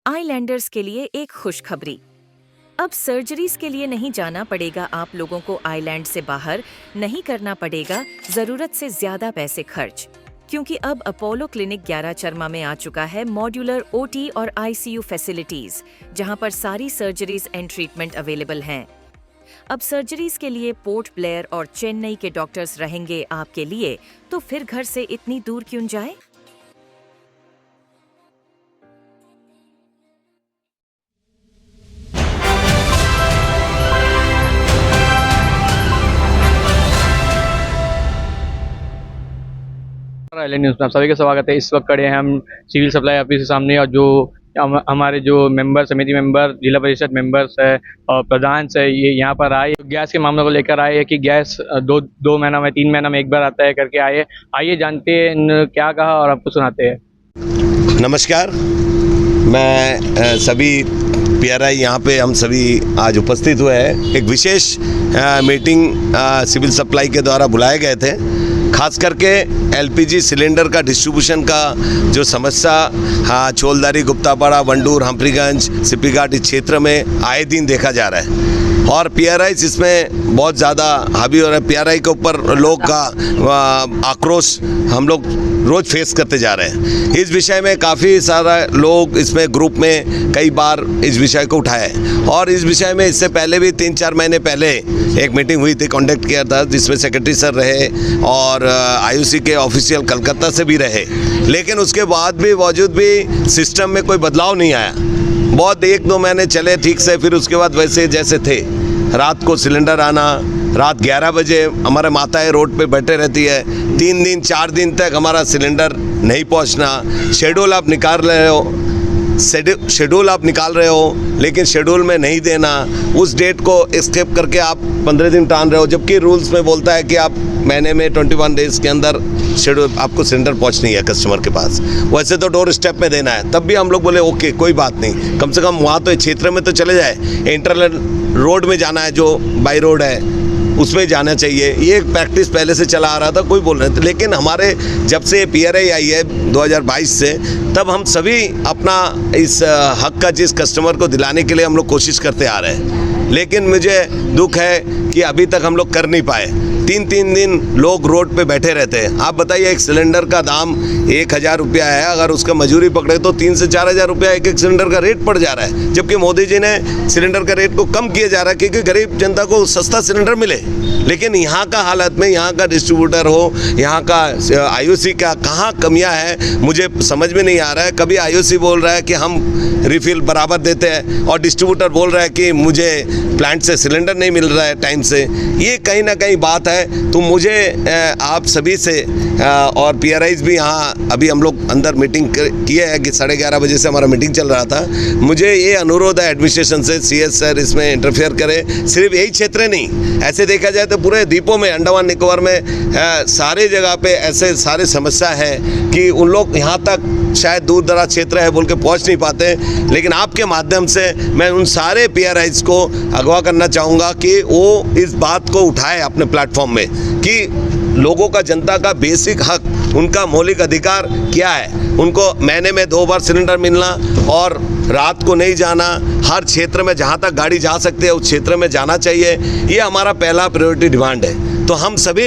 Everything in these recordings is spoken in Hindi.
आइलैंडर्स के लिए एक खुशखबरी। अब सर्जरीज के लिए नहीं जाना पड़ेगा आप लोगों को, आइलैंड से बाहर नहीं करना पड़ेगा ज़रूरत से ज़्यादा पैसे खर्च, क्योंकि अब अपोलो क्लिनिक 11 चरमा में आ चुका है मॉड्यूलर ओटी और आईसीयू फैसिलिटीज, जहां पर सारी सर्जरीज एंड ट्रीटमेंट अवेलेबल हैं। अब सर्जरीज के लिए पोर्ट ब्लेयर और चेन्नई के डॉक्टर्स रहेंगे आपके लिए, तो फिर घर से इतनी दूर क्यों जाए। आइलैंड न्यूज़ में आप सभी का स्वागत है। इस वक्त खड़े हैं हम सिविल सप्लाई ऑफिस के सामने, और जो हमारे जो मेंबर, समिति मेंबर, जिला परिषद मेंबर्स है और प्रधान है, ये यहाँ पर आए गैस के मामले को लेकर आए हैं कि गैस दो महीना में 3 महीना में एक बार आता है करके आए। आइए जानते हैं क्या कहा और आपको सुनाते हैं। नमस्कार, मैं सभी पीआरआई यहाँ पे हम सभी आज उपस्थित हुए हैं। एक विशेष मीटिंग सिविल सप्लाई के द्वारा बुलाए गए थे। खास करके एलपीजी सिलेंडर का डिस्ट्रीब्यूशन का जो समस्या चोलदारी, गुप्तापाड़ा, वंडूर, हम्परीगंज, सिप्पीघाट इस क्षेत्र में आए दिन देखा जा रहा है, और पीआरआई इसमें बहुत ज़्यादा हावी हो रहा है। पीआरआई के ऊपर लोग का आक्रोश हम लोग रोज़ फेस करते जा रहे हैं। इस विषय में काफ़ी सारा लोग इसमें ग्रुप में कई बार इस विषय को उठाए, और इस विषय में इससे पहले भी 3-4 महीने पहले एक मीटिंग हुई थी, कॉन्डक्ट किया था, जिसमें सेक्रेटरी सर रहे और आईयूसी के ऑफिशियल कलकत्ता से भी रहे, लेकिन उसके बाद भी बावजूद भी सिस्टम में कोई बदलाव नहीं आया। बहुत 1-2 महीने चले ठीक से, फिर उसके बाद वैसे जैसे थे। रात को सिलेंडर आना, रात 11 बजे हमारे माताएं रोड पे बैठे रहती है, 3 दिन 4 दिन तक हमारा सिलेंडर नहीं पहुंचना। शेड्यूल आप निकाल रहे हो लेकिन शेड्यूल में नहीं देना, उस डेट को स्किप करके आप 15 दिन टाल रहे हो, जबकि रूल्स में बोलता है कि आप महीने में 21 डेज़ के अंदर शेड्यूल आपको सिलेंडर पहुंचनी है कस्टमर के पास। वैसे तो डोर स्टेप में देना है। तब भी हम लोग बोले ओके कोई बात नहीं, कम से कम वहाँ तो क्षेत्र में तो चले जाए, इंटरनल रोड में जाना है, जो बाई रोड है उसमें जाना चाहिए। ये प्रैक्टिस पहले से चला आ रहा था, कोई बोल रहे थे, लेकिन हमारे जब से पीआरआई आई है 2022 से, तब हम सभी अपना इस हक का जिस कस्टमर को दिलाने के लिए हम लोग कोशिश करते आ रहे हैं, लेकिन मुझे दुख है कि अभी तक हम लोग कर नहीं पाए। 3-3 दिन लोग रोड पे बैठे रहते हैं। आप बताइए, एक सिलेंडर का दाम 1000 रुपया है, अगर उसका मजूरी पकड़े तो 3 से 4000 रुपया एक सिलेंडर का रेट पड़ जा रहा है, जबकि मोदी जी ने सिलेंडर का रेट को कम किया जा रहा है क्योंकि गरीब जनता को सस्ता सिलेंडर मिले। लेकिन यहाँ का हालत में, यहाँ का डिस्ट्रीब्यूटर हो, यहाँ का आईयूसी का कहाँ कमियाँ है मुझे समझ में नहीं आ रहा है। कभी आईयूसी बोल रहा है कि हम रिफिल बराबर देते हैं, और डिस्ट्रीब्यूटर बोल रहा है कि मुझे प्लांट से सिलेंडर नहीं मिल रहा है टाइम से। ये कहीं ना कहीं बात है। तो मुझे आप सभी से और पीआरआईज भी यहाँ अभी हम लोग अंदर मीटिंग किए हैं कि 11:30 बजे से हमारा मीटिंग चल रहा था। मुझे ये अनुरोध है एडमिनिस्ट्रेशन से, सीएस सर इसमें इंटरफेयर करें। सिर्फ यही क्षेत्र नहीं, ऐसे देखा जाए तो पूरे द्वीपों में, अंडमान निकोबार में सारे जगह पे ऐसे सारे समस्या है कि उन लोग यहाँ तक शायद दूर दराज क्षेत्र है बोल के पहुँच नहीं पाते। लेकिन आपके माध्यम से मैं उन सारे पीआरआईज को अगवा करना चाहूँगा कि वो इस बात को उठाए अपने प्लेटफॉर्म में कि लोगों का, जनता का बेसिक हक, उनका मौलिक अधिकार क्या है। उनको महीने में 2 बार सिलेंडर मिलना और रात को नहीं जाना, हर क्षेत्र में जहाँ तक गाड़ी जा सकती है उस क्षेत्र में जाना चाहिए। ये हमारा पहला प्रायोरिटी डिमांड है। तो हम सभी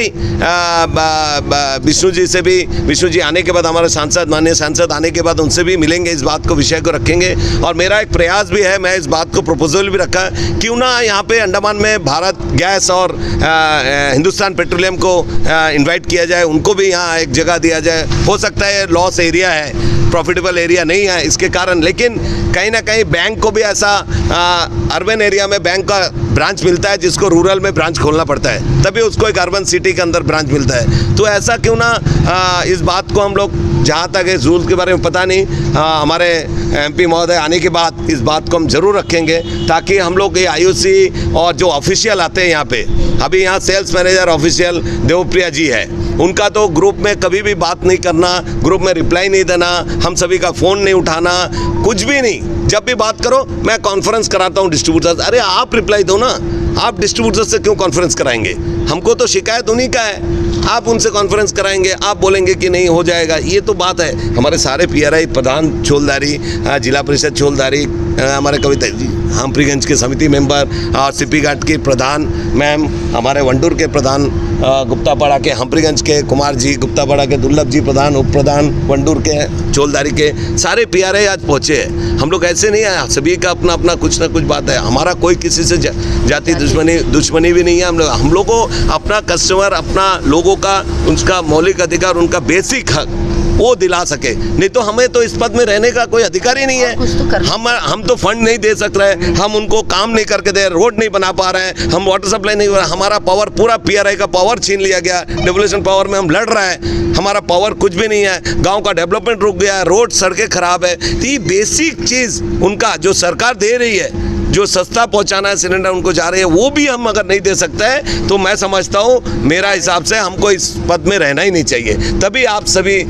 विष्णु जी से भी, विष्णु जी आने के बाद, हमारे सांसद, माननीय सांसद आने के बाद उनसे भी मिलेंगे, इस बात को, विषय को रखेंगे। और मेरा एक प्रयास भी है, मैं इस बात को प्रपोजल भी रखा है, क्यों ना यहाँ पे अंडमान में भारत गैस और हिंदुस्तान पेट्रोलियम को इनवाइट किया जाए, उनको भी यहाँ एक जगह दिया जाए। हो सकता है लॉस एरिया है, प्रॉफिटेबल एरिया नहीं है इसके कारण, लेकिन कहीं ना कहीं बैंक को भी ऐसा अर्बन एरिया में बैंक का ब्रांच मिलता है जिसको रूरल में ब्रांच खोलना पड़ता है, तभी उसको एक अर्बन सिटी के अंदर ब्रांच मिलता है। तो ऐसा क्यों ना इस बात को हम लोग, जहाँ तक इस रूल के बारे में पता नहीं, हमारे एमपी महोदय आने के बाद इस बात को हम जरूर रखेंगे, ताकि हम लोग ये आईयूसी और जो ऑफिशियल आते हैं यहाँ पे, अभी यहाँ सेल्स मैनेजर ऑफिशियल देवप्रिया जी है, उनका तो ग्रुप में कभी भी बात नहीं करना, ग्रुप में रिप्लाई नहीं देना, हम सभी का फ़ोन नहीं उठाना, कुछ भी नहीं। जब भी बात करो मैं कॉन्फ्रेंस कराता हूँ डिस्ट्रीब्यूटर्स, अरे आप रिप्लाई दो ना, आप डिस्ट्रीब्यूटर से क्यों कॉन्फ्रेंस कराएंगे? हमको तो शिकायत उन्हीं का है, आप उनसे कॉन्फ्रेंस कराएंगे, आप बोलेंगे कि नहीं हो जाएगा, ये तो बात है। हमारे सारे पीआरआई प्रधान छोलदारी, जिला परिषद छोलदारी, हमारे कविता जी हाम्प्रीगंज के समिति मेंबर और सीपी घाट के प्रधान मैम, हमारे वंडूर के प्रधान गुप्तापाड़ा के, हाम्प्रीगंज के कुमार जी, गुप्तापाड़ा के दुर्लभ जी प्रधान, उप प्रधान वंडूर के, छोलदारी के सारे पीआरआई आज पहुँचे हैं। हम लोग ऐसे नहीं आए, सभी का अपना अपना कुछ ना कुछ बात है। हमारा कोई किसी से जाति दुश्मनी भी नहीं है। हम लोग को अपना कस्टमर, अपना लोगों का, उनका मौलिक अधिकार, उनका बेसिक हक वो दिला सके। नहीं तो हमें तो इस पद में रहने का कोई अधिकार ही नहीं है। हम तो फंड नहीं दे सक रहे, हम उनको काम नहीं करके दे, रोड नहीं बना पा रहे हैं, हम वाटर सप्लाई नहीं, हमारा पावर पूरा पीआरआई का पावर छीन लिया गया। डेवोल्यूशन पावर में हम लड़ रहे हैं, हमारा पावर कुछ भी नहीं है। गांव का डेवलपमेंट रुक गया है, रोड सड़कें खराब है। तो ये बेसिक चीज़ उनका जो सरकार दे रही है, जो सस्ता पहुंचाना है सिलेंडर उनको जा रही है, वो भी हम अगर नहीं दे सकते हैं तो मैं समझता हूँ, मेरा हिसाब से हमको इस पद में रहना ही नहीं चाहिए। तभी आप सभी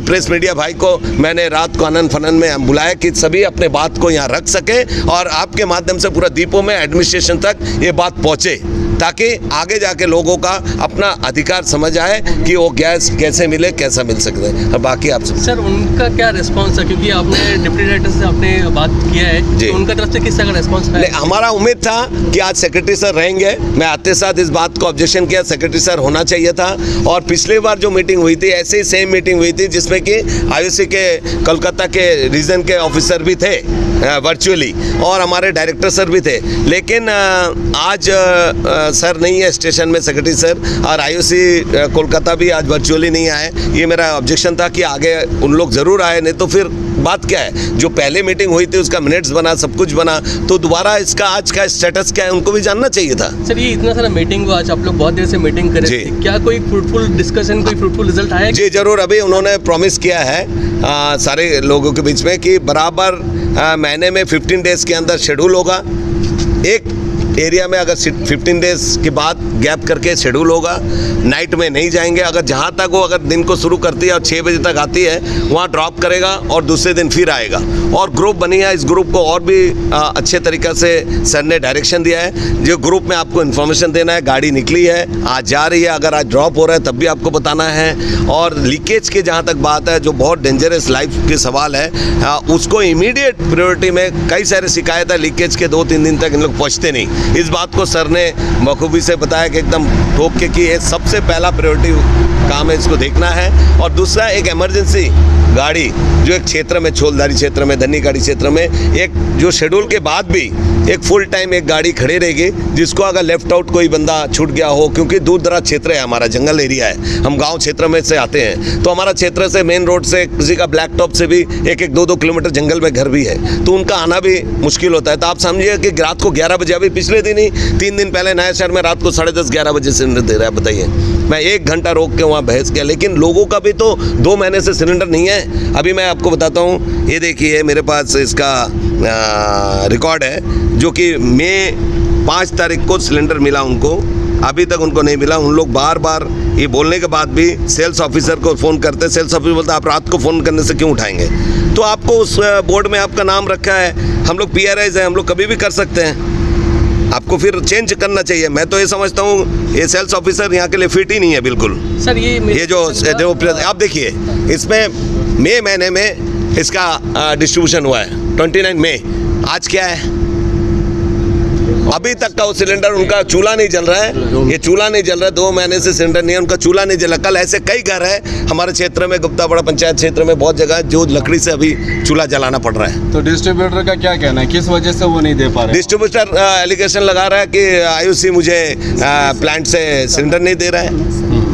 प्रेस मीडिया भाई को मैंने रात को आनंद फनन में बुलाया कि सभी अपने बात को यहाँ रख सके और आपके माध्यम से पूरा दीपों में एडमिनिस्ट्रेशन तक ये बात पहुँचे, ताकि आगे जाके लोगों का अपना अधिकार समझ आए कि वो गैस कैसे मिले, कैसा मिल सकता है। और बाकी आप सर उनका क्या रिस्पांस है, क्योंकि आपने डिप्टी डायरेक्टर से आपने बात किया है, तो उनका तरफ से किस तरह का रिस्पांस है? हमारा उम्मीद था कि आज सेक्रेटरी सर रहेंगे, मैं आते साथ इस बात को ऑब्जेक्शन किया, सेक्रेटरी सर होना चाहिए था। और पिछली बार जो मीटिंग हुई थी ऐसे ही सेम मीटिंग हुई थी, जिसमें कि आईओसी के कोलकाता के रीजन के ऑफिसर भी थे वर्चुअली, और हमारे डायरेक्टर सर भी थे। लेकिन आज सर नहीं है स्टेशन में, सेक्रेटरी सर, और आईओसी कोलकाता भी आज वर्चुअली नहीं आए। ये मेरा ऑब्जेक्शन था कि आगे उन लोग ज़रूर आए, नहीं तो फिर बात क्या है, जो पहले मीटिंग हुई थी उसका मिनट्स बना, सब कुछ बना, तो दोबारा इसका आज का स्टेटस क्या है उनको भी जानना चाहिए था। सर ये इतना सारा मीटिंग हुआ, आज आप लोग बहुत देर से मीटिंग कर रहे थे, क्या कोई फ्रूटफुल डिस्कशन, कोई फ्रूटफुल रिजल्ट आया? जी जरूर, अभी उन्होंने प्रॉमिस किया है सारे लोगों के बीच में कि बराबर महीने में 15 डेज के अंदर शेड्यूल होगा। एक एरिया में अगर 15 डेज के बाद गैप करके शेड्यूल होगा, नाइट में नहीं जाएंगे। अगर जहाँ तक वो अगर दिन को शुरू करती है और 6 बजे तक आती है, वहाँ ड्रॉप करेगा और दूसरे दिन फिर आएगा। और ग्रुप बनी है, इस ग्रुप को और भी अच्छे तरीक़े से सर ने डायरेक्शन दिया है। जो ग्रुप में आपको इन्फॉर्मेशन देना है, गाड़ी निकली है, आज जा रही है, अगर आज ड्रॉप हो रहा है तब भी आपको बताना है। और लीकेज की जहाँ तक बात है, जो बहुत डेंजरस लाइफ के सवाल है, उसको इमीडिएट प्रायोरिटी में, कई सारे शिकायत है लीकेज के 2-3 दिन तक इन लोग पहुँचते नहीं। इस बात को सर ने बखूबी से बताया कि एकदम ठोक के कि ये सबसे पहला प्रायोरिटी काम है, इसको देखना है। और दूसरा, एक इमरजेंसी गाड़ी जो एक क्षेत्र में, छोलदारी क्षेत्र में, धन्नीगाड़ी क्षेत्र में, एक जो शेड्यूल के बाद भी एक फुल टाइम एक गाड़ी खड़ी रहेगी, जिसको अगर लेफ्ट आउट कोई बंदा छूट गया हो, क्योंकि दूर दराज क्षेत्र है, हमारा जंगल एरिया है, हम गांव क्षेत्र में से आते हैं, तो हमारा क्षेत्र से मेन रोड से किसी का ब्लैक टॉप से भी 1-2 किलोमीटर जंगल में घर भी है, तो उनका आना भी मुश्किल होता है। तो आप समझिए कि रात को 11 बजे, अभी पिछले दिन ही 3 दिन पहले नया शहर में रात को 10:30-11 बजे सिलेंडर दे रहा है, बताइए। मैं 1 घंटा रोक के वहाँ बहस किया, लेकिन लोगों का भी तो 2 महीने से सिलेंडर नहीं है। अभी मैं आपको बताता हूँ, ये देखिए मेरे पास इसका रिकॉर्ड है, जो कि मई 5 तारीख को सिलेंडर मिला उनको, अभी तक उनको नहीं मिला। उन लोग बार बार ये बोलने के बाद भी सेल्स ऑफिसर को फ़ोन करते, सेल्स ऑफिसर बोलता आप रात को फ़ोन करने से क्यों उठाएंगे? तो आपको उस बोर्ड में आपका नाम रखा है, हम लोग PRIs हैं, हम लोग कभी भी कर सकते हैं, आपको फिर चेंज करना चाहिए। मैं तो ये समझता हूँ ये सेल्स ऑफिसर यहाँ के लिए फिट ही नहीं है बिल्कुल। सर ये जो आप देखिए, इसमें मई महीने में इसका डिस्ट्रीब्यूशन हुआ है 29 मई, आज क्या है? अभी तक का वो सिलेंडर, उनका चूल्हा नहीं जल रहा है, ये चूल्हा नहीं जल रहा है, 2 महीने से सिलेंडर नहीं है, उनका चूल्हा नहीं जला। कल ऐसे कई घर है हमारे क्षेत्र में, गुप्तापाड़ा पंचायत क्षेत्र में बहुत जगह जो लकड़ी से अभी चूल्हा जलाना पड़ रहा है। तो डिस्ट्रीब्यूटर का क्या कहना है, किस वजह से वो नहीं दे पा रहे? डिस्ट्रीब्यूटर एलिगेशन लगा रहा है कि आईओसी मुझे प्लांट से सिलेंडर नहीं दे रहा है।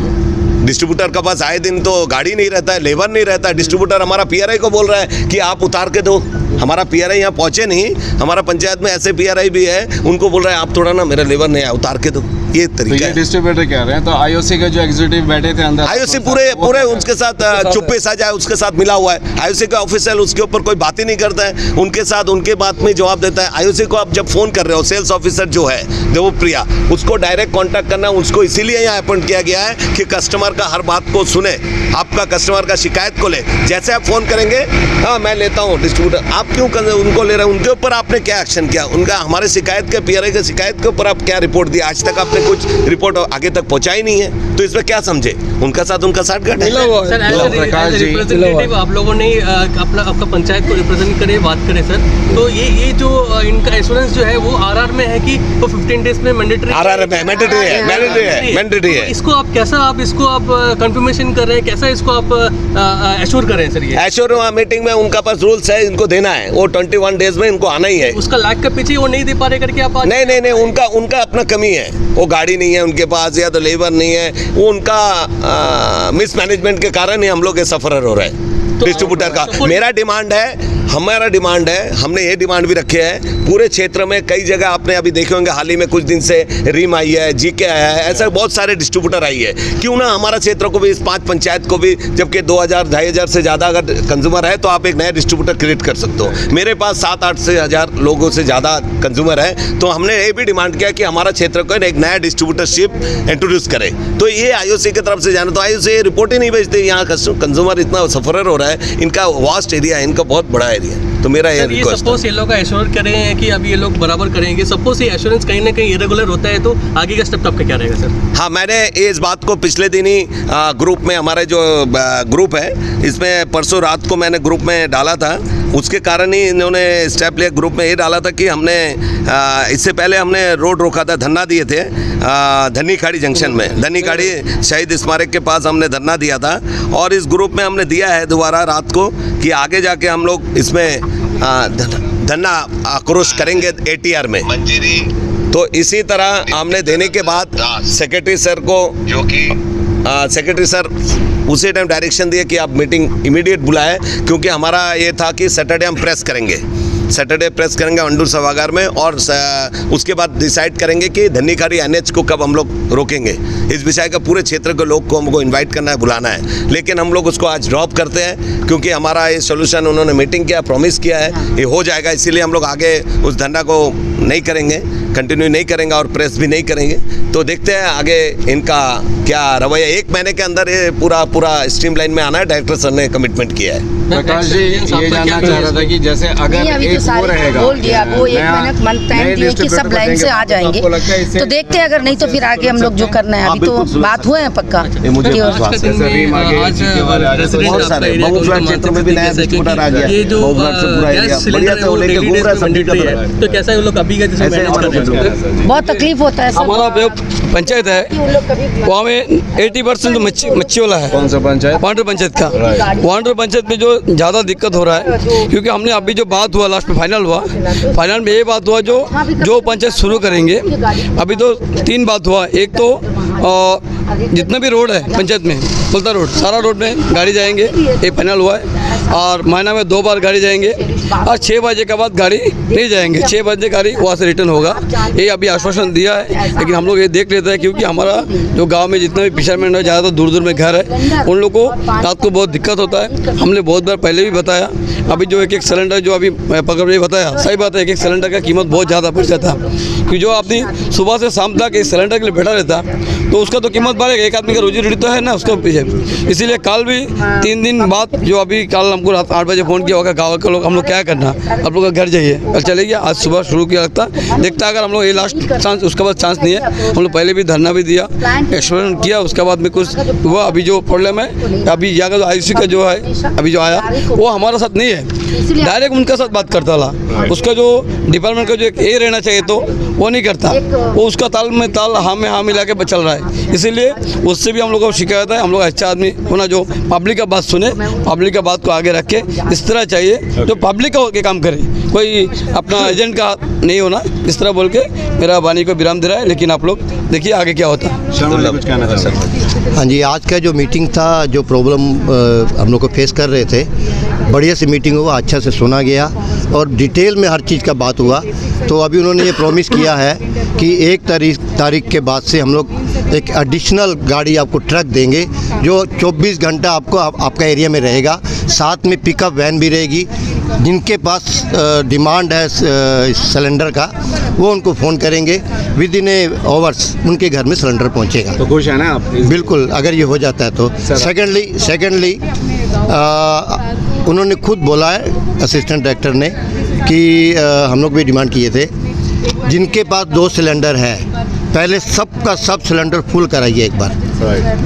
डिस्ट्रीब्यूटर के पास आए दिन तो गाड़ी नहीं रहता है, लेबर नहीं रहता है। डिस्ट्रीब्यूटर हमारा PRI को बोल रहा है कि आप उतार के दो, हमारा PRI यहाँ पहुँचे नहीं। हमारा पंचायत में ऐसे PRI भी है, उनको बोल रहा है आप थोड़ा ना, मेरा लेबर नहीं आया, उतार के दो। ये तो तरीका ये है। डिस्ट्रीब्यूटर कह रहे हैं, तो आईओसी के जो एग्जीक्यूटिव बैठे थे अंदर, आईओसी पूरे उनके साथ चुप्पे साझा है, उसके साथ मिला हुआ है। आईओसी का ऑफिसर उसके ऊपर कोई बात ही नहीं करता है, उनके साथ उनके बात में जवाब देता है। आईओसी को आप जब फोन कर रहे हो, सेल्स ऑफिसर जो है देवप्रिया, उसको डायरेक्ट कांटेक्ट करना, उसको इसीलिए यहाँ अपॉइंट किया गया है कि कस्टमर का हर बात को सुने, आपका कस्टमर का शिकायत को ले। जैसे आप फोन करेंगे, हाँ मैं लेता हूँ डिस्ट्रीब्यूटर, आप क्यों उनको ले रहे हैं, उनके ऊपर आपने क्या एक्शन किया, उनका हमारे शिकायत के पीआरआई के शिकायत के ऊपर आप क्या रिपोर्ट दिया, आज तक आपने कुछ रिपोर्ट आगे तक पहुंचाई नहीं है, तो इसमें क्या समझे, उनका साथ उनका साथ गठ है। सर एज रिप्रेजेंटेटिव आप लोगों ने आपका पंचायत को रिप्रेजेंट करे, बात करें सर, तो ये जो इनका एश्योरेंस जो है वो आरआर में है कि वो 15 डेज में मैंडेटरी, आरआर में मैंडेटरी है। इसको आप कंफर्मेशन कर रहे हैं, कैसा इसको आप एश्योर कर रहे हैं सर? ये एश्योर मीटिंग में उनका पास रूल्स है, इनको देना है, वो 21 डेज में इनको आना ही है। उसका लाख का पीछे वो नहीं दे पा रहे करके आप नहीं, उनका अपना कमी है, वो गाड़ी नहीं है उनके पास या तो लेबर नहीं है, वो उनका मिसमैनेजमेंट के कारण ही हम लोग ये सफरर हो रहे हैं डिस्ट्रीब्यूटर का। हमारा डिमांड है, हमने ये डिमांड भी रखे है पूरे क्षेत्र में। कई जगह आपने अभी देखे होंगे, हाल ही में कुछ दिन से रीम आई है, जीके आया है, ऐसा बहुत सारे डिस्ट्रीब्यूटर आई है। क्यों ना हमारा क्षेत्र को भी, इस 5 पंचायत को भी, जबकि 2000-2500 से ज़्यादा अगर कंज्यूमर है तो आप एक नया डिस्ट्रीब्यूटर क्रिएट कर सकते हो। मेरे पास 7-8 से 1000 लोगों से ज़्यादा कंज्यूमर है, तो हमने ये भी डिमांड किया कि हमारा क्षेत्र को एक नया डिस्ट्रीब्यूटरशिप इंट्रोड्यूस करे। तो ये आईओसी की तरफ से जाना, तो आईओसी रिपोर्ट ही नहीं भेजते, यहाँ कंज्यूमर इतना सफरर हो रहा है, इनका वास्ट एरिया है, इनका बहुत बड़ा एरिया। तो मेरा ये रिक्वेस्ट, सपोज ये लोग का एश्योर कर रहे हैं कि अभी ये लोग बराबर करेंगे, सपोज ये एश्योरेंस कहीं ना कहीं इरेगुलर होता है, तो आगे का स्टेप आपका क्या रहेगा सर? हाँ, मैंने इस बात को पिछले दिन ही ग्रुप में, हमारे जो ग्रुप है इसमें परसों रात को मैंने ग्रुप में डाला था, उसके कारण ही इन्होंने स्टेप लिया। ग्रुप में ये डाला था कि हमने इससे पहले हमने रोड रोका था, धरना दिए थे धन्नी खाड़ी जंक्शन में, धन्नी खाड़ी शहीद स्मारक के पास हमने धरना दिया था, और इस ग्रुप में हमने दिया है दोबारा रात को कि आगे जाके हम लोग इसमें धरना आक्रोश करेंगे ATR में। तो इसी तरह हमने देने के बाद सेक्रेटरी सर को, जो कि सेक्रेटरी सर उसी टाइम डायरेक्शन दिए कि आप मीटिंग इमीडिएट बुलाएं, क्योंकि हमारा ये था कि सैटरडे हम प्रेस करेंगे, अंडूर सभागार में, और उसके बाद डिसाइड करेंगे कि धन्नी खाड़ी NH को कब हम लोग रोकेंगे। इस विषय का पूरे क्षेत्र के लोग को हमको इनवाइट करना है, बुलाना है, लेकिन हम लोग उसको आज ड्रॉप करते हैं, क्योंकि हमारा ये सोल्यूशन उन्होंने मीटिंग किया, प्रॉमिस किया है, ये हो जाएगा, इसीलिए हम लोग आगे उस धंधा को नहीं करेंगे, कंटिन्यू नहीं करेंगे और प्रेस भी नहीं करेंगे। तो देखते हैं आगे इनका क्या रवैया। 1 महीने के अंदर ये पूरा स्ट्रीमलाइन में आना है, डायरेक्टर सर ने कमिटमेंट किया है। प्रकाश जी ये जानना चाह रहा था कि जैसे अगर एक वो रहेगा, बोल दिया वो 1 महीने मंथ टाइम दिए कि सब लाइन से आ जाएंगे, तो देखते हैं, अगर नहीं तो फिर आगे हम लोग जो करना है, अभी तो बात हुए हैं पक्का। बहुत सारे बहुफ्लैट क्षेत्र में भी नया डिस्ट्रीब्यूटर आ गया, ये जो बढ़िया से लेके घूम रहा है, तो कैसा है लोग अभी का जैसे मैनेज कर रहे हैं? बहुत तकलीफ होता है। हमारा जो पंचायत है वहाँ में 80% मच्छी वाला है। कौन सा पंचायत? वांडर पंचायत का। वांडर पंचायत में जो ज़्यादा दिक्कत हो रहा है, क्योंकि हमने अभी जो बात हुआ लास्ट में फाइनल में ये बात हुआ, जो पंचायत शुरू करेंगे, अभी तो 3 बात हुआ। एक तो जितना भी रोड है पंचायत में, पुलता रोड, सारा रोड में गाड़ी जाएंगे, ये फाइनल हुआ है, और महीना में 2 बार गाड़ी जाएंगे, और 6 बजे के बाद गाड़ी नहीं जाएंगे, 6 बजे गाड़ी वहाँ से रिटर्न होगा, ये अभी आश्वासन दिया है। लेकिन हम लोग ये देख लेते हैं, क्योंकि हमारा जो गांव में जितना भी फिशरमैन है, ज़्यादातर दूर में घर है, उन लोगों को रात को बहुत दिक्कत होता है। हमने बहुत बार पहले भी बताया, अभी जो एक सिलेंडर जो अभी पकड़ रही बताया, सही बात है, एक सिलेंडर का कीमत बहुत ज़्यादा पड़ जाता है, कि जो आदमी सुबह से शाम तक इस सिलेंडर के लिए बैठा रहता है, तो उसका तो कीमत बढ़ेगा, एक आदमी का रोजी रोटी तो है ना उसका पीछे। इसीलिए कल भी 3 दिन बाद, जो अभी कल हमको रात 8 बजे फ़ोन किया होगा गाँव के लोग, हम लोग क्या करना, आप लोग घर जाइए, कल चले गया, आज सुबह शुरू किया लगता, देखता अगर हम लोग ये लास्ट चांस, उसके बाद चांस नहीं है। हम लोग पहले भी धरना भी दिया, एक्सप्लेन किया, उसके बाद में कुछ हुआ। अभी जो प्रॉब्लम है, अभी यहाँ का IC का जो है अभी जो आया, वो हमारा साथ नहीं है, डायरेक्ट उनका साथ बात करता रहा। उसका जो डिपार्टमेंट का जो एक ए रहना चाहिए, तो वो नहीं करता, वो उसका ताल में ताल हाँ में हाँ मिला के चल रहा है। इसीलिए उससे भी हम लोगों को शिकायत है। हम लोग अच्छा आदमी होना, जो पब्लिक का बात सुने, पब्लिक का बात को आगे रखे, इस तरह चाहिए जो पब्लिक का होकर काम करे, कोई अपना एजेंट का नहीं होना, इस तरह बोल के मेरा वाणी को विराम दे रहा है। लेकिन आप लोग देखिए आगे क्या होता है। कुछ कहना था सर? हाँ जी, आज का जो मीटिंग था, जो प्रॉब्लम हम लोग को फेस कर रहे थे, बढ़िया सी मीटिंग हुआ, अच्छा से सुना गया, और डिटेल में हर चीज़ का बात हुआ। तो अभी उन्होंने ये प्रॉमिस किया है कि 1 तारीख के बाद से हम लोग एक एडिशनल गाड़ी आपको ट्रक देंगे जो 24 घंटा आपको आपका एरिया में रहेगा। साथ में पिकअप वैन भी रहेगी। जिनके पास डिमांड है सिलेंडर का वो उनको फ़ोन करेंगे, विद इन आवर्स उनके घर में सिलेंडर पहुंचेगा। तो खुश है ना आप? बिल्कुल, अगर ये हो जाता है तो। सेकेंडली उन्होंने खुद बोला है असिस्टेंट डायरेक्टर ने कि हम लोग भी डिमांड किए थे, जिनके पास 2 सिलेंडर है पहले सबका सब सिलेंडर फुल कराइए एक बार।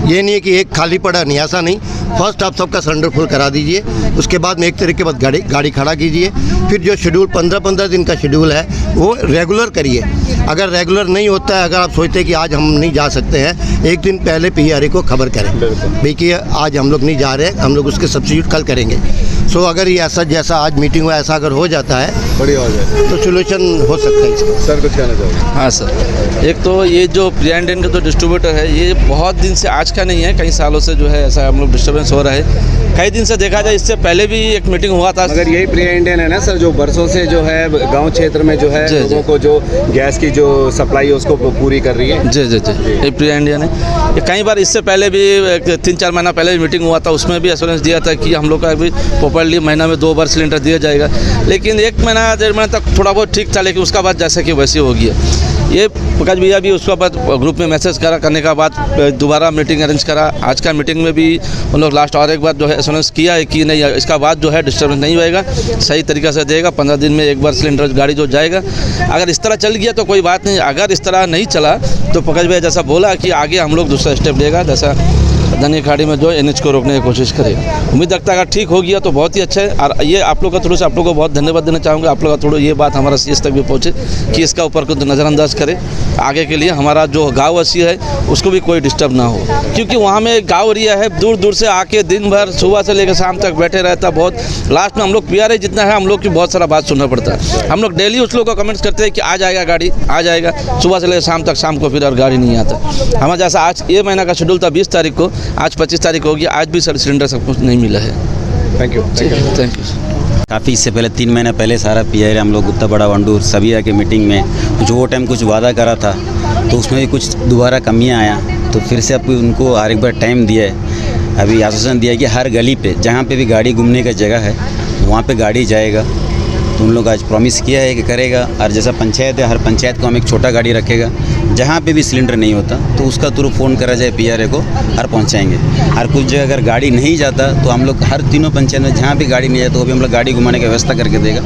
ये नहीं है कि एक खाली पड़ा नहीं, ऐसा नहीं। फर्स्ट आप सबका सिलेंडर फुल करा दीजिए, उसके बाद में 1 तारीख के बाद गाड़ी खड़ा कीजिए। फिर जो शेड्यूल 15-15 दिन का शेड्यूल है वो रेगुलर करिए। अगर रेगुलर नहीं होता है, अगर आप सोचते हैं कि आज हम नहीं जा सकते हैं, 1 दिन पहले PRA को खबर करें भाई कि आज हम लोग नहीं जा रहे हैं, हम लोग उसके सब्सिट्यूट कल करेंगे। सो अगर ये ऐसा जैसा आज मीटिंग हुआ ऐसा अगर हो जाता है बढ़िया हो जाए तो सोल्यूशन हो सकता है इसका। सर कुछ कहना चाहोगे? हाँ सर, एक तो ये जो प्रियन का जो डिस्ट्रीब्यूटर है ये बहुत दिन से आज का नहीं है, कई सालों से जो है ऐसा हम लोग डिस्टर्बेंस हो रहा है। कई दिन से देखा जाए, इससे पहले भी एक मीटिंग हुआ था। मगर यही प्रिया इंडियन है ना सर, जो बरसों से जो है गांव क्षेत्र में जो है लोगों को जो गैस की जो सप्लाई है उसको पूरी कर रही है। जी जी जी, ये प्रिया इंडियन है। ये कई बार इससे पहले भी 3-4 महीना पहले भी मीटिंग हुआ था, उसमें भी एश्योरेंस दिया था कि हम लोग का भी प्रॉपर्ली महीना में 2 बार सिलेंडर दिया जाएगा। लेकिन 1 महीना 1.5 महीना तक थोड़ा बहुत ठीक था, लेकिन उसका बाद जैसे कि वैसे हो गया। ये प्रकाश भैया भी उसके बाद ग्रुप में मैसेज करने का बाद दोबारा मीटिंग अरेंज करा। आज का मीटिंग में भी उन लोग लास्ट और एक बार जो है एश्योरेंस किया है कि नहीं इसका बाद जो है डिस्टर्बेंस नहीं होएगा, सही तरीक़े से देगा। 15 दिन में 1 बार सिलेंडर गाड़ी जो जाएगा। अगर इस तरह चल गया तो कोई बात नहीं, अगर इस तरह नहीं चला तो प्रकाश भैया जैसा बोला कि आगे हम लोग दूसरा स्टेप लेगा, जैसा धनी खाड़ी में जो NH को रोकने की कोशिश करेगा। उम्मीद रखता है अगर ठीक हो गया तो बहुत ही अच्छा है। और ये आप लोग का थोड़ा सा आप लोग को बहुत धन्यवाद देना चाहूँगा। आप लोग का थोड़ा ये बात हमारा CS तक भी पहुँचे कि इसका ऊपर कुछ नज़रअंदाज करे, आगे के लिए हमारा जो गाँववासी है उसको भी कोई डिस्टर्ब ना हो। क्योंकि वहाँ में गाँव एरिया है, दूर दूर से आके दिन भर सुबह से लेकर शाम तक बैठे रहता। बहुत लास्ट में हम लोग PRA जितना है हम लोग की बहुत सारा बात सुनना पड़ता है। हम लोग डेली उस लोग को कमेंट्स करते हैं कि आ जाएगा गाड़ी, आ जाएगा, सुबह से लेकर शाम तक, शाम को फिर और गाड़ी नहीं आता। हमारा जैसा आज ये महीना का शेड्यूल था 20 तारीख को, आज 25 तारीख हो गया, आज भी सिलेंडर सब कुछ नहीं मिला है। Thank you. काफ़ी इससे पहले 3 महीने पहले सारा PRA हम लोग उत्तर बड़ा वंडूर सभी आके मीटिंग में कुछ वो टाइम कुछ वादा करा था, तो उसमें भी कुछ दोबारा कमियां आया, तो फिर से अब उनको हर एक बार टाइम दिया है। अभी आश्वासन दिया है कि हर गली पे जहाँ पे भी गाड़ी घूमने का जगह है वहाँ पे गाड़ी जाएगा। तो उन लोग आज प्रॉमिस किया है कि करेगा। और जैसा पंचायत है, हर पंचायत को हम एक छोटा गाड़ी रखेगा, जहाँ पे भी सिलेंडर नहीं होता तो उसका थ्रू फ़ोन करा जाए PRA को और पहुँचाएंगे। और कुछ जगह अगर गाड़ी नहीं जाता तो हम लोग हर तीनों पंचायत में जहाँ भी गाड़ी नहीं जाता वो भी हम लोग गाड़ी घुमाने की व्यवस्था करके देगा।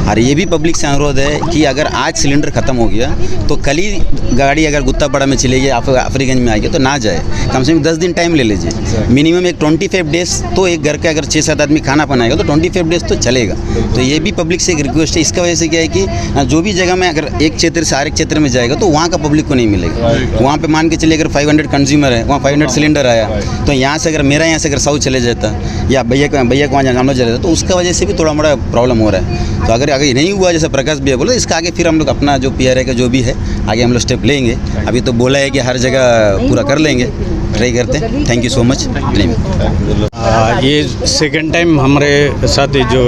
और ये भी पब्लिक से अनुरोध है कि अगर आज सिलेंडर ख़त्म हो गया तो कल ही गाड़ी अगर गुत्तापाड़ा में चलेगी, आफरीगंज में आ गया तो ना जाए, कम से कम 10 दिन टाइम ले लीजिए। मिनिमम एक 25 डेज़ तो एक घर के अगर 6-7 आदमी खाना बनाएगा तो 25 डेज़ तो चलेगा। तो ये भी पब्लिक से रिक्वेस्ट है। इसका वजह से क्या है कि जो भी जगह में अगर एक क्षेत्र से हर एक क्षेत्र में जाएगा तो वहाँ का पब्लिक को नहीं मिलेगा। वहाँ पे मान के चलिए अगर 500 कंज्यूमर है, वहाँ 500 सिलेंडर आया, तो यहाँ से अगर मेरा यहाँ से अगर 100 चले जाता या भैया को वहाँ जाना चले जाता तो उसका वजह से भी थोड़ा मोड़ा प्रॉब्लम हो रहा है। तो अगर नहीं हुआ जैसे प्रकाश भैया बोला, इसका आगे फिर हम लोग अपना जो PRA का जो भी है आगे हम लोग स्टेप लेंगे। अभी तो बोला है कि हर जगह पूरा कर लेंगे, ट्राई करते हैं। Thank you so much. ये सेकंड टाइम हमारे साथ जो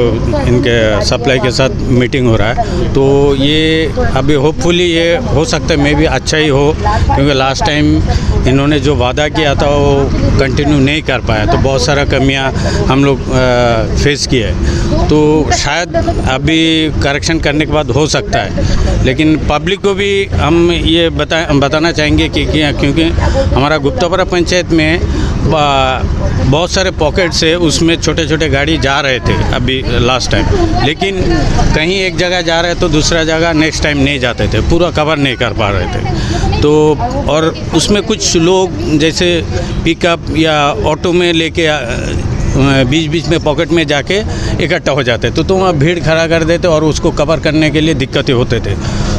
इनके सप्लाई के साथ मीटिंग हो रहा है, तो ये अभी होपफुली ये हो सकता है मे भी अच्छा ही हो, क्योंकि लास्ट टाइम इन्होंने जो वादा किया था वो कंटिन्यू नहीं कर पाया, तो बहुत सारा कमियां हम लोग फेस किए। तो शायद अभी करेक्शन करने के बाद हो सकता है, लेकिन पब्लिक को भी हम ये बताना चाहेंगे कि क्योंकि हमारा गुप्तापाड़ा पंचायत में बहुत सारे पॉकेट्स है, उसमें छोटे छोटे गाड़ी जा रहे थे अभी लास्ट टाइम, लेकिन कहीं एक जगह जा रहे तो दूसरा जगह नेक्स्ट टाइम नहीं जाते थे, पूरा कवर नहीं कर पा रहे थे। तो और उसमें कुछ लोग जैसे पिकअप या ऑटो में लेके बीच बीच में पॉकेट में जाके इकट्ठा हो जाते तो वहाँ भीड़ खड़ा कर देते और उसको कवर करने के लिए दिक्कतें होते थे।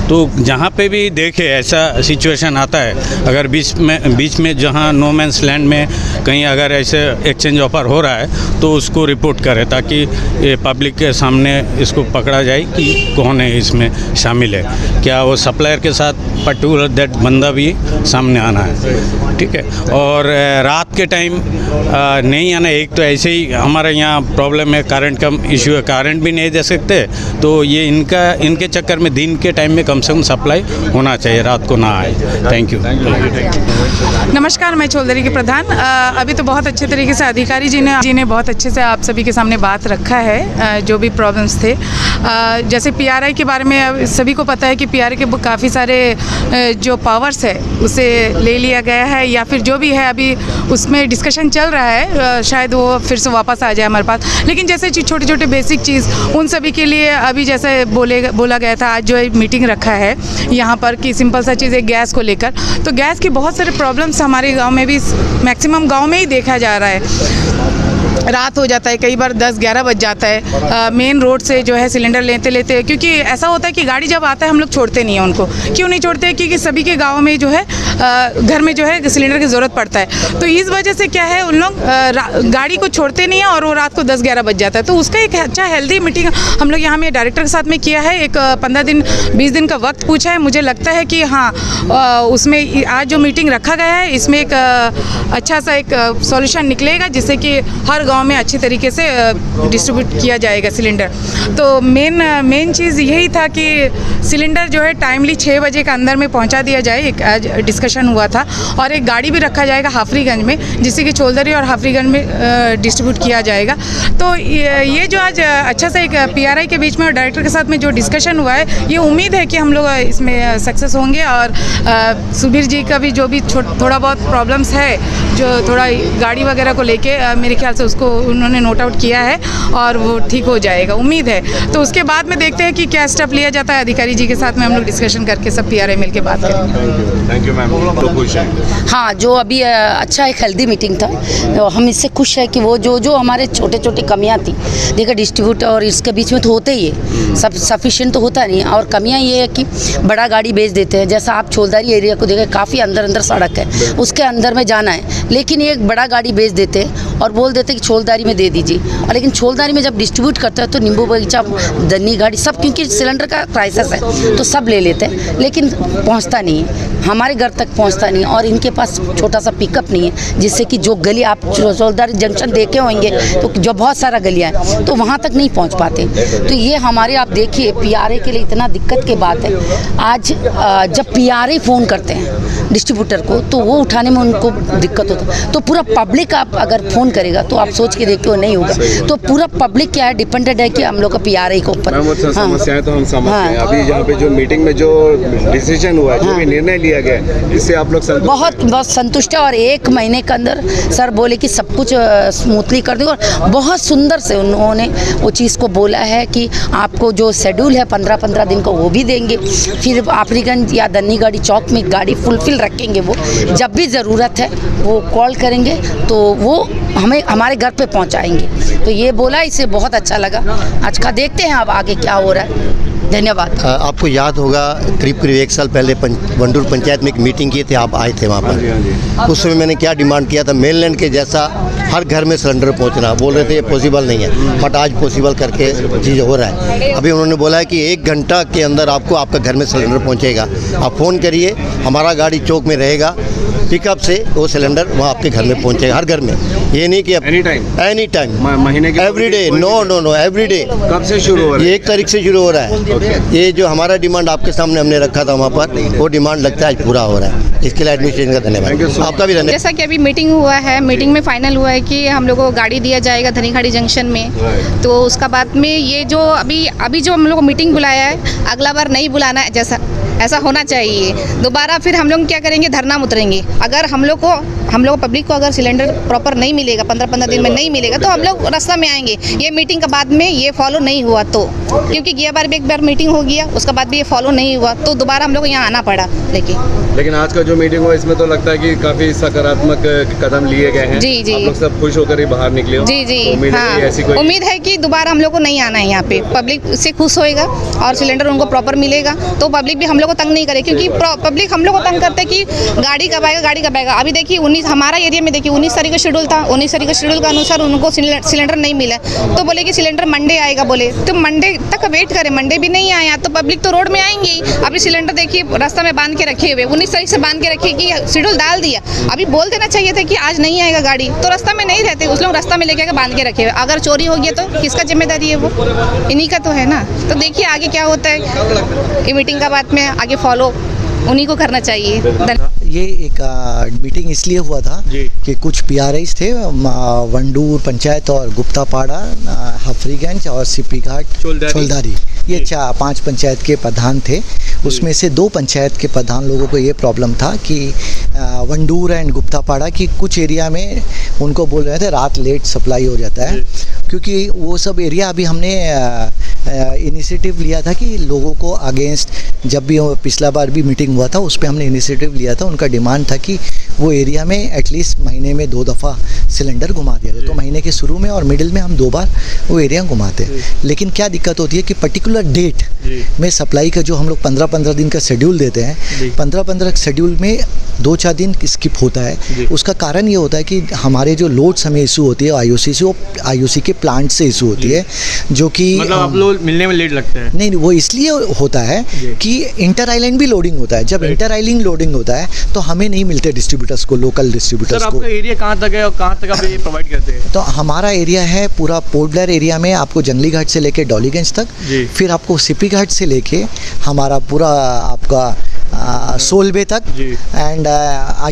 तो जहाँ पे भी देखे ऐसा सिचुएशन आता है, अगर बीच में जहाँ नो मैंस लैंड में कहीं अगर ऐसे एक्सचेंज ऑफर हो रहा है तो उसको रिपोर्ट करें, ताकि ये पब्लिक के सामने इसको पकड़ा जाए कि कौन है इसमें शामिल है, क्या वो सप्लायर के साथ पर्टिकुलर दैट बंदा भी सामने आना है, ठीक है। और रात के टाइम नहीं आना, एक तो ऐसे ही हमारे यहाँ प्रॉब्लम है, करंट का इशू है, करंट भी नहीं दे सकते, तो ये इनके चक्कर में दिन के टाइम में कम से कम सप्लाई होना चाहिए, रात को ना आए। Thank you. नमस्कार, मैं चौधरी के प्रधान। अभी तो बहुत अच्छे तरीके से अधिकारी जी ने बहुत अच्छे से आप सभी के सामने बात रखा है, जो भी प्रॉब्लम्स थे। जैसे पीआरआई के बारे में सभी को पता है कि पीआरआई के काफ़ी सारे जो पावर्स है उसे ले लिया गया है, या फिर जो भी है अभी उसमें डिस्कशन चल रहा है, शायद वो फिर से वापस आ जाए हमारे पास। लेकिन जैसे छोटे छोटे बेसिक चीज़ उन सभी के लिए अभी जैसे बोला गया था, आज जो मीटिंग रखा है यहाँ पर कि सिंपल सा चीज़ है गैस को लेकर, तो गैस की बहुत सारे प्रॉब्लम्स हमारे गांव में भी, मैक्सिमम गांव में ही देखा जा रहा है। रात हो जाता है, कई बार 10-11 बज जाता है मेन रोड से जो है सिलेंडर लेते, क्योंकि ऐसा होता है कि गाड़ी जब आता है हम लोग छोड़ते नहीं हैं उनको। क्यों नहीं छोड़ते? क्योंकि सभी के गाँव में जो है घर में जो है सिलेंडर की ज़रूरत पड़ता है, तो इस वजह से क्या है उन लोग गाड़ी को छोड़ते नहीं हैं और वो रात को 10-11 बज जाता है। तो उसका एक अच्छा हेल्दी मीटिंग हम लोग यहाँ में डायरेक्टर के साथ में किया है, एक 15-20 दिन का वक्त पूछा है। मुझे लगता है कि हाँ, उसमें आज जो मीटिंग रखा गया है इसमें एक अच्छा सा एक सॉल्यूशन निकलेगा, जिससे कि हर गांव में अच्छी तरीके से डिस्ट्रीब्यूट किया जाएगा सिलेंडर। तो मेन चीज़ यही था कि सिलेंडर जो है टाइमली 6 बजे के अंदर में पहुंचा दिया जाए, एक आज डिस्कशन हुआ था। और एक गाड़ी भी रखा जाएगा हाफरीगंज में, जिससे कि चौधरी और हाफरीगंज में डिस्ट्रीब्यूट किया जाएगा। तो ये जो आज अच्छा सा एक पीआरआई के बीच में और डायरेक्टर के साथ में जो डिस्कशन हुआ है, ये उम्मीद है कि हम लोग इसमें सक्सेस होंगे। और सुबीर जी का भी जो भी थोड़ा बहुत प्रॉब्लम्स है, जो थोड़ा गाड़ी वगैरह को लेके मेरे ख्याल से उसको उन्होंने नोट आउट किया है और वो ठीक हो जाएगा, उम्मीद है। तो उसके बाद में देखते हैं कि क्या स्टेप लिया जाता है। अधिकारी जी के साथ में हम लोग डिस्कशन करके सब पीआरआई मिल के बात करेंगे। Thank you ma'am. तो खुश हैं? हाँ, जो अभी अच्छा एक हेल्दी मीटिंग था, तो हम इससे खुश है कि वो जो हमारे छोटे छोटी कमियां थी, देखिए डिस्ट्रीब्यूट और इसके बीच में तो होते ही है, सब सफिशिएंट तो होता नहीं। और कमियां ये है कि बड़ा गाड़ी बेच देते हैं। जैसा आप छोलदारी एरिया को देखें, काफ़ी अंदर सड़क है, उसके अंदर में जाना है, लेकिन ये एक बड़ा गाड़ी बेच देते हैं और बोल देते हैं कि छोलदारी में दे दीजिए। और लेकिन छोलदारी में जब डिस्ट्रीब्यूट करता है तो नींबू बगीचा, दन्नी गाड़ी सब, क्योंकि सिलेंडर का क्राइसिस है तो सब ले लेते हैं, लेकिन पहुंचता नहीं है, हमारे घर तक पहुंचता नहीं है। और इनके पास छोटा सा पिकअप नहीं है, जिससे कि जो गली आप छोलदारी जंक्शन देखे होंगे तो जो बहुत सारा गलियाँ हैं तो वहाँ तक नहीं पहुँच पाते। तो ये हमारे, आप देखिए पीआरआई के लिए इतना दिक्कत की बात है। आज जब पीआरआई फ़ोन करते हैं डिस्ट्रीब्यूटर को तो वो उठाने में उनको दिक्कत होता है। तो पूरा पब्लिक आप अगर फ़ोन करेगा तो आप सोच के देखते हो नहीं होगा। तो पूरा पब्लिक क्या है, डिपेंडेंट है कि हम लोग का पीआरआई के ऊपर। समस्याएं तो हम समझते हैं। अभी यहाँ पे जो मीटिंग में जो डिसीजन हुआ है, जो भी निर्णय लिया गया, इससे आप लोग बहुत संतुष्ट है। और 1 महीने के अंदर सर बोले कि सब कुछ स्मूथली कर देंगे। और बहुत सुंदर से उन्होंने वो चीज़ को बोला है कि आपको जो शेड्यूल है 15-15 दिन का वो भी देंगे। फिर हाफरीगंज या दन्नीगाड़ी चौक में गाड़ी फुलफिल रखेंगे, वो जब भी ज़रूरत है वो कॉल करेंगे तो वो हमें हमारे घर पे पहुंचाएंगे। तो ये बोला, इससे बहुत अच्छा लगा। आज का देखते हैं अब आगे क्या हो रहा है। धन्यवाद। आपको याद होगा करीब 1 साल पहले वंडूर पंचायत में एक मीटिंग की थी, आप आए थे वहाँ पर। उस समय मैंने क्या डिमांड किया था, मेनलैंड के जैसा हर घर में सिलेंडर पहुँचना। बोल रहे थे ये पॉसिबल नहीं है, बट आज पॉसिबल करके चीज़ हो रहा है। अभी उन्होंने बोला है कि 1 घंटा के अंदर आपको आपका घर में सिलेंडर पहुँचेगा। आप फ़ोन करिए, हमारा गाड़ी चौक में रहेगा, पिकअप से वो सिलेंडर वहाँ आपके घर में पहुँचेगा, हर घर में। ये नहीं कि एनी टाइम महीने के every day. Know every day. कब से शुरू हो रहा है? ये 1 तारीख से शुरू हो रहा है। ये जो हमारा डिमांड आपके सामने हमने रखा था वहाँ पर, वो डिमांड लगता है आज पूरा हो रहा है। इसके लिए एडमिनिस्ट्रेशन का धन्यवाद, आपका भी धन्यवाद। जैसा कि अभी मीटिंग हुआ है, मीटिंग में फाइनल हुआ है कि हम लोगों को गाड़ी दिया जाएगा धनीखाड़ी जंक्शन में। तो उसका बाद में ये जो अभी जो हम लोग को मीटिंग बुलाया है, अगला बार नहीं बुलाना है, जैसा ऐसा होना चाहिए। दोबारा फिर हम लोग क्या करेंगे, धरना में उतरेंगे। अगर हम लोग पब्लिक को अगर सिलेंडर प्रॉपर नहीं मिलेगा, 15-15 दिन में नहीं मिलेगा, तो हम लोग रास्ता में आएंगे। ये मीटिंग के बाद में ये फॉलो नहीं हुआ तो, क्योंकि एक बार मीटिंग हो गया, उसके बाद भी ये फॉलो नहीं हुआ, तो दोबारा हम लोग को यहाँ आना पड़ा। लेकिन आज का जो मीटिंग हुआ इसमें तो लगता है कि काफी सकारात्मक कदम लिए गए हैं। जी। आप लोग सब खुश होकर ही बाहर निकले हो। जी। उम्मीद है कि ऐसी कोई उम्मीद है कि दोबारा हम लोग को नहीं आना है यहाँ पे। पब्लिक से खुश होएगा और सिलेंडर उनको प्रॉपर मिलेगा, तो पब्लिक भी हम लोग को तंग नहीं करे, क्योंकि पब्लिक हम लोग को तंग करते कि गाड़ी कब आएगा। अभी देखिए 19 हमारा एरिया में देखिए 19 तारीख का शेड्यूल था, 19 तारीख का शेड्यूल के अनुसार उनको सिलेंडर नहीं मिला, तो बोले कि सिलेंडर मंडे आएगा। बोले तो मंडे तक वेट करें, मंडे भी नहीं आया तो पब्लिक तो रोड में आएंगे ही। अभी सिलेंडर देखिए रास्ता में बांध के रखे हुए, 19 तारीख से बांध के रखे कि शेड्यूल डाल दिया। अभी बोल देना चाहिए था कि आज नहीं आएगा गाड़ी, तो रास्ता में नहीं रहते, उस लोग रास्ता में लेके बांध के रखे हुए। अगर चोरी हो गया तो किसका जिम्मेदारी है? वो इन्हीं का तो है ना। तो देखिए आगे क्या होता है, ये मीटिंग का बाद में आगे फॉलो उन्हीं को करना चाहिए। ये एक मीटिंग इसलिए हुआ था कि कुछ PRIs थे, वंडूर पंचायत और गुप्तापाड़ा, हफरीगंज और सिपी घाट चोलदारी, ये 5 पंचायत के प्रधान थे। उसमें से 2 पंचायत के प्रधान लोगों को ये प्रॉब्लम था कि वंडूर एंड गुप्तापाड़ा की कुछ एरिया में उनको बोल रहे थे रात लेट सप्लाई हो जाता है, क्योंकि वो सब एरिया अभी हमने इनिशिएटिव लिया था कि लोगों को अगेंस्ट, जब भी पिछला बार भी मीटिंग हुआ था उस पर हमने इनिशिएटिव लिया था। उनका डिमांड था कि वो एरिया में एटलीस्ट महीने में 2 दफ़ा सिलेंडर घुमा दिया जाए, तो महीने के शुरू में और मिडिल में हम 2 बार वो एरिया घुमाते हैं। लेकिन क्या दिक्कत होती है कि पर्टिकुलर डेट में सप्लाई का जो हम लोग 15-15 दिन का शेड्यूल देते हैं, 15-15 शेड्यूल में 2-4 दिन स्किप होता है। उसका कारण ये होता है कि हमारे जो लोड्स हमें इशू होती है IOC के प्लांट से इशू होती है, जो कि मतलब आप लोग मिलने में लेट लगता है। नहीं, वो इसलिए होता है कि इंटर आइलैंड भी लोडिंग होता है। जब इंटर आइलैंड लोडिंग होता है तो हमें नहीं मिलते डिस्ट्रीब्यूटर्स को, लोकल डिस्ट्रीब्यूटर्स को। आपका एरिया कहाँ तक है और कहाँ तक आप ये प्रोवाइड करते हैं? तो हमारा एरिया है पूरा पोर्ट ब्लेयर एरिया में, आपको जंगली घाट से लेके डॉलीगंज तक, फिर आपको सिपी घाट से लेके हमारा पूरा आपका सोलबे तक, एंड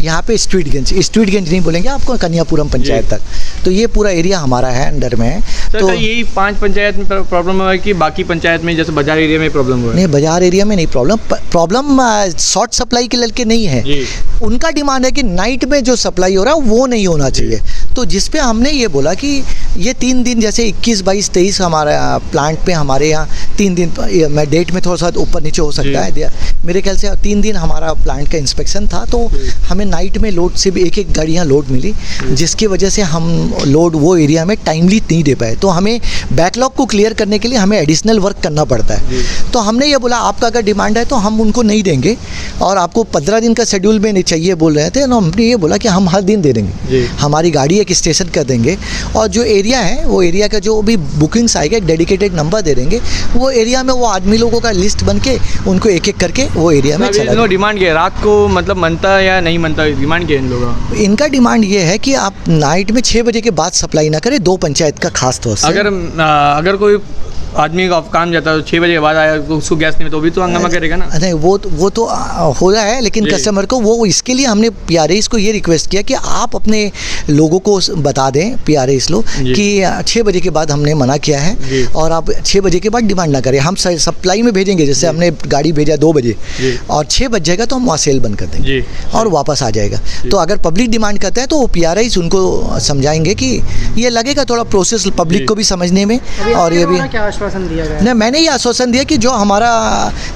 यहाँ पे स्ट्रीटगंज नहीं बोलेंगे आपको, कन्यापुरम पंचायत तक। तो ये पूरा एरिया हमारा है, अंडर में है। तो यही 5 पंचायत में प्रॉब्लम है कि बाकी पंचायत में जैसे बाजार एरिया में प्रॉब्लम हुआ है? नहीं, बाजार एरिया में नहीं प्रॉब्लम शॉर्ट सप्लाई के लड़के नहीं है। उनका डिमांड है कि नाइट में जो सप्लाई हो रहा है वो नहीं होना चाहिए। तो जिस पे हमने ये बोला कि ये 3 दिन, जैसे 21, 22, 23 हमारा प्लांट पे हमारे यहाँ 3 दिन, मैं डेट में थोड़ा सा ऊपर नीचे हो सकता है, मेरे ख्याल से 3 दिन हमारा प्लांट का इंस्पेक्शन था, तो हमें नाइट में लोड से भी एक गाड़ियाँ लोड मिली, जिसकी वजह से हम लोड वो एरिया में टाइमली नहीं दे पाए। तो हमें बैकलॉग को क्लियर करने के लिए हमें एडिशनल वर्क करना पड़ता है। तो हमने ये बोला आपका अगर डिमांड है तो हम उनको नहीं देंगे, और आपको 15 दिन का शेड्यूल में नहीं चाहिए बोल रहे थे ना, हमने ये बोला कि हम हर दिन दे देंगे, हमारी गाड़ी एक स्टेशन कर देंगे, और जो एरिया है वो एरिया का जो भी बुकिंग्स आएगा एक डेडिकेटेड नंबर दे देंगे, वो एरिया में वो आदमी लोगों का लिस्ट बन के उनको एक एक करके वो एरिया में चला। डिमांड क्या है रात को, मतलब मनता या नहीं मनता, डिमांड क्या है इन लोगों का? इनका डिमांड ये है कि आप नाइट में 6 बजे के बाद सप्लाई ना करें, 2 पंचायत का खास तौर से। अगर कोई आदमी का काम जाता है 6 बजे के बाद आया तो उसको गैस नहीं, तो भी तो हंगामा करेगा ना? नहीं, वो तो हो रहा है, लेकिन कस्टमर को वो इसके लिए हमने PRIs को ये रिक्वेस्ट किया कि आप अपने लोगों को बता दें, PRIs लोग, कि 6 बजे के बाद हमने मना किया है और आप 6 बजे के बाद डिमांड ना करें। हम सप्लाई में भेजेंगे, जैसे हमने गाड़ी भेजा 2 बजे और 6 बज जाएगा तो हम वहाँ सेल बंद कर देंगे और वापस आ जाएगा। तो अगर पब्लिक डिमांड करते हैं तो वो PRIs उनको समझाएंगे कि ये लगेगा थोड़ा प्रोसेस पब्लिक को भी समझने में। और ये भी दिया गया? नहीं, मैंने ये आश्वासन दिया कि जो हमारा,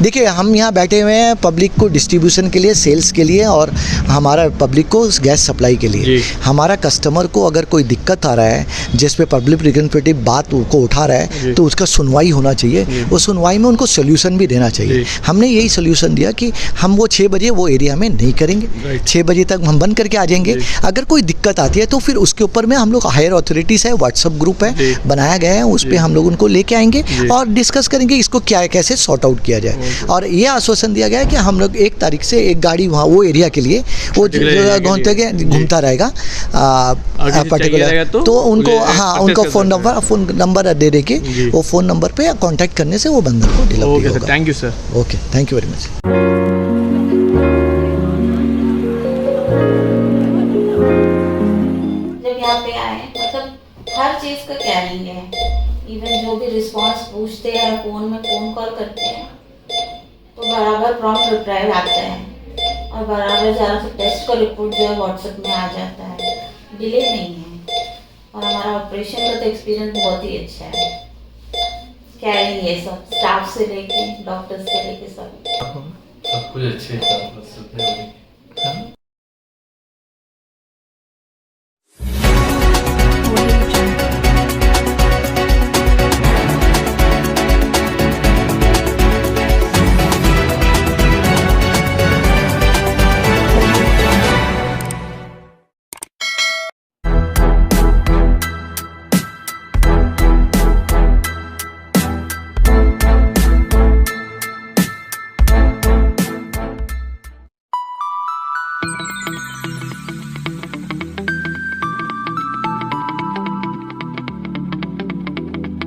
देखिए हम यहाँ बैठे हुए हैं पब्लिक को डिस्ट्रीब्यूशन के लिए, सेल्स के लिए, और हमारा पब्लिक को गैस सप्लाई के लिए। हमारा कस्टमर को अगर कोई दिक्कत आ रहा है जिस पे पब्लिक रिप्रेजेंटेटिव बात को उठा रहा है तो उसका सुनवाई होना चाहिए, वो सुनवाई में उनको सोल्यूशन भी देना चाहिए। हमने यही सोल्यूशन दिया कि हम वो 6 बजे वो एरिया में नहीं करेंगे, 6 बजे तक हम बंद करके आ जाएंगे। अगर कोई दिक्कत आती है तो फिर उसके ऊपर में हम लोग हायर अथॉरिटीज़ है, व्हाट्सअप ग्रुप है बनाया गया है, उस पर हम लोग उनको लेके आएंगे और डिस्कस करेंगे इसको क्या है, कैसे सॉर्ट आउट किया जाए। और ये आश्वासन दिया गया है कि हम लोग 1 तारीख से एक गाड़ी वहाँ वो एरिया के लिए वो घूमता रहेगा पर्टिकुलर, तो उनको हाँ उनको फ़ोन नंबर दे दे के वो फ़ोन नंबर पे कांटेक्ट करने से वो बंदा को डिलीवरी होगा। Thank you sir. Okay, thank you very much. जब यहाँ पे आए मतलब हर चीज़ का कैरिंग है, इवन जो भी रिस्पांस पूछते हैं फ़ोन में फ़ोन कॉल करते हैं तो बराबर प्रॉम्प्ट रिप्लाई आता है और बराबर ज़रा से टेस्ट का रिपोर्ट जो है व्हाट्सएप में आ जाता है, डिले नहीं है। और हमारा ऑपरेशन का तो एक्सपीरियंस बहुत ही अच्छा है। केयरिंग ये सब स्टाफ से लेके डॉक्टर से लेके सब कुछ अच्छे